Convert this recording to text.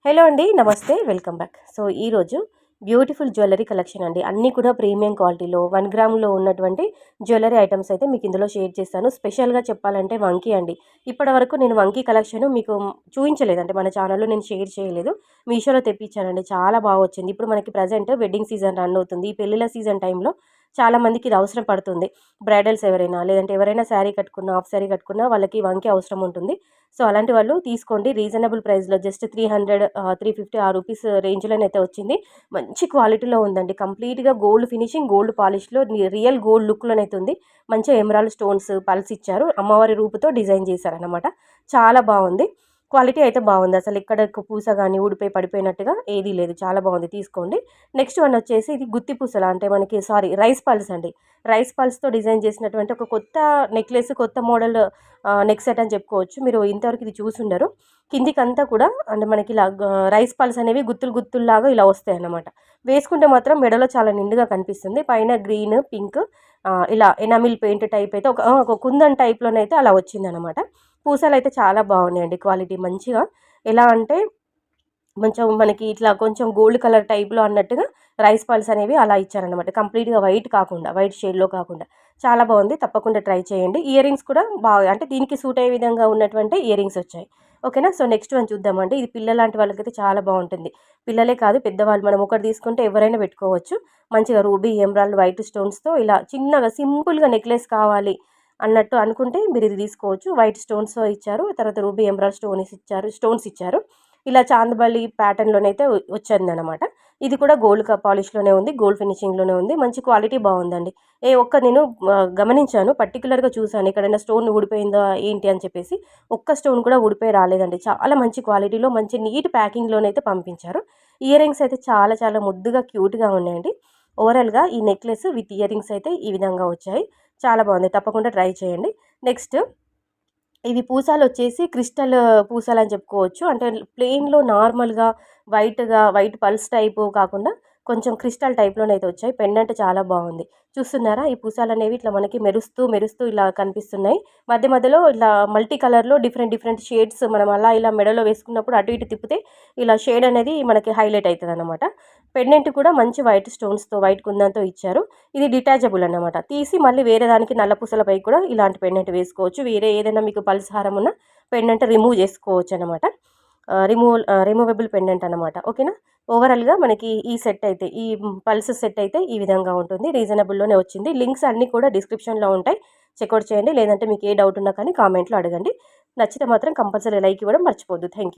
Hello అండి, నమస్తే, welcome back. So ఈరోజు బ్యూటిఫుల్ జ్యువెలరీ కలెక్షన్ అండి. అన్నీ కూడా ప్రీమియం క్వాలిటీలో 1 గ్రామ్లో ఉన్నటువంటి జ్యువెలరీ ఐటమ్స్ అయితే మీకు ఇందులో షేర్ చేస్తాను. స్పెషల్గా చెప్పాలంటే వంకీ అండి. ఇప్పటి వరకు నేను వంకీ కలెక్షన్ మీకు చూపించలేదంటే మన ఛానల్లో నేను షేర్ చేయలేదు. మీషోలో తెప్పించానండి, చాలా బాగా వచ్చింది. ఇప్పుడు మనకి ప్రజెంట్ వెడ్డింగ్ సీజన్ రన్ అవుతుంది. ఈ పెళ్ళిళ్ళ సీజన్ టైంలో చాలా మందికి ఇది అవసరం పడుతుంది. బ్రైడల్స్ ఎవరైనా, లేదంటే ఎవరైనా శారీ కట్టుకున్నా, హాఫ్ శారీ కట్టుకున్నా వాళ్ళకి వంకీ అవసరం ఉంటుంది. సో అలాంటి వాళ్ళు తీసుకోండి. రీజనబుల్ ప్రైస్లో జస్ట్ 300 350 ఆ రూపీస్ రేంజ్లోనైతే వచ్చింది. మంచి క్వాలిటీలో ఉందండి. కంప్లీట్గా గోల్డ్ ఫినిషింగ్, గోల్డ్ పాలిష్లో రియల్ గోల్డ్ లుక్లోనైతే ఉంది. మంచిగా ఎమరాల్డ్ స్టోన్స్ పల్స్ ఇచ్చారు. అమ్మవారి రూపుతో డిజైన్ చేశారనమాట. చాలా బాగుంది. క్వాలిటీ అయితే బాగుంది. అసలు ఎక్కడ పూస కానీ ఊడిపోయి పడిపోయినట్టుగా ఏదీ లేదు. చాలా బాగుంది, తీసుకోండి. నెక్స్ట్ వన్ వచ్చేసి ఇది గుత్తి పూసల, అంటే మనకి రైస్ పల్స్ అండి. రైస్ పల్స్తో డిజైన్ చేసినటువంటి ఒక కొత్త నెక్లెస్, కొత్త మోడల్ నెక్ సెట్ అని చెప్పుకోవచ్చు. మీరు ఇంతవరకు ఇది చూసుండరు. కిందికంతా కూడా అంటే మనకి ఇలా రైస్ పల్స్ అనేవి గుత్తులు గుత్తుల్లాగా ఇలా వస్తాయి అన్నమాట. వేసుకుంటే మాత్రం మెడలో చాలా నిండుగా కనిపిస్తుంది. పైన గ్రీన్, పింక్ ఇలా ఎనామిల్ పెయింట్ టైప్ అయితే ఒక కుందన్ టైప్లోనైతే అలా వచ్చిందనమాట. పూసలు అయితే చాలా బాగున్నాయండి. క్వాలిటీ మంచిగా, ఎలా అంటే కొంచెం మనకి ఇట్లా కొంచెం గోల్డ్ కలర్ టైప్లో అన్నట్టుగా రైస్ పల్స్ అనేవి అలా ఇచ్చారనమాట. కంప్లీట్గా వైట్ కాకుండా, వైట్ షేడ్లో కాకుండా చాలా బాగుంది. తప్పకుండా ట్రై చేయండి. ఇయర్ రింగ్స్ కూడా బాగా, అంటే దీనికి సూట్ అయ్యే విధంగా ఉన్నటువంటి ఇయర్ రింగ్స్ వచ్చాయి. ఓకేనా. సో నెక్స్ట్ వన్ చూద్దామండి. ఇది పిల్లల లాంటి వాళ్ళకైతే చాలా బాగుంటుంది. పిల్లలే కాదు, పెద్దవాళ్ళు మనం ఒకటి తీసుకుంటే ఎవరైనా పెట్టుకోవచ్చు. మంచిగా రూబీ, ఎమరాల్డ్, వైట్ స్టోన్స్తో ఇలా చిన్నగా సింపుల్గా నెక్లెస్ కావాలి అన్నట్టు అనుకుంటే మీరు ఇది తీసుకోవచ్చు. వైట్ స్టోన్స్తో ఇచ్చారు, తర్వాత రూబీ ఎమరాల్డ్ స్టోన్స్ ఇచ్చారు. ఇలా చాందబలి ప్యాటర్న్లోనైతే వచ్చిందనమాట. ఇది కూడా గోల్డ్ పాలిష్లోనే ఉంది, గోల్డ్ ఫినిషింగ్లోనే ఉంది. మంచి క్వాలిటీ బాగుందండి. నేను గమనించాను, పర్టికులర్గా చూశాను ఎక్కడైనా స్టోన్ ఊడిపోయిందా ఏంటి అని చెప్పేసి. ఒక్క స్టోన్ కూడా ఊడిపోయి రాలేదండి. చాలా మంచి క్వాలిటీలో, మంచి నీట్ ప్యాకింగ్లోనైతే పంపించారు. ఇయర్ రింగ్స్ అయితే చాలా చాలా ముద్దుగా, క్యూట్గా ఉన్నాయండి. ఓవరాల్గా ఈ నెక్లెస్ విత్ ఇయర్ రింగ్స్ అయితే ఈ విధంగా వచ్చాయి. చాలా బాగుంది, తప్పకుండా ట్రై చేయండి. నెక్స్ట్ ఇవి పూసలు వచ్చేసి క్రిస్టల్ పూసలు అని చెప్పుకోవచ్చు. అంటే ప్లెయిన్‌లో నార్మల్‌గా వైట్ పల్స్ టైపు కాకుండా కొంచెం క్రిస్టల్ టైప్‌లోనైతే వచ్చాయి. పెండెంట్ చాలా బాగుంది. చూస్తున్నారా? ఈ పూసలనేవి ఇట్లా మనకి మెరుస్తూ, మెరుస్తూ ఇలా కనిపిస్తున్నాయి. మధ్య మధ్యలో ఇట్లా మల్టీ కలర్‌లో డిఫరెంట్ డిఫరెంట్ షేడ్స్ మనం అలా ఇలా మెడలో వేసుకున్నప్పుడు అటు ఇటు తిప్పితే ఇలా షేడ్ అనేది మనకి హైలైట్ అయితదనమాట. పెండెంట్ కూడా మంచి వైట్ స్టోన్స్‌తో, వైట్ కుందన్‌తో ఇచ్చారు. ఇది డిటాచబుల్ అన్నమాట. తీసి మళ్ళీ వేరే దానికి నల్ల పూసలపై కూడా ఇలాంటి పెండెంట్ వేసుకోవచ్చు. వేరే ఏదైనా మీకు పల్స్ హారం ఉన్న పెండెంట్ రిమూవ్ చేసుకోవచ్చు అనమాట. రిమూవబుల్ పెండెంట్ అనమాట. ఓకేనా. ఓవరాల్గా మనకి ఈ సెట్ అయితే, ఈ పల్స్ సెట్ అయితే ఈ విధంగా ఉంటుంది. రీజనబుల్లోనే వచ్చింది. లింక్స్ అన్నీ కూడా డిస్క్రిప్షన్లో ఉంటాయి, చెక్అవుట్ చేయండి. లేదంటే మీకు ఏ డౌట్ ఉన్నా కానీ కామెంట్లో అడగండి. నచ్చితే మాత్రం కంపల్సరీ లైక్ ఇవ్వడం మర్చిపోద్దు. Thank you.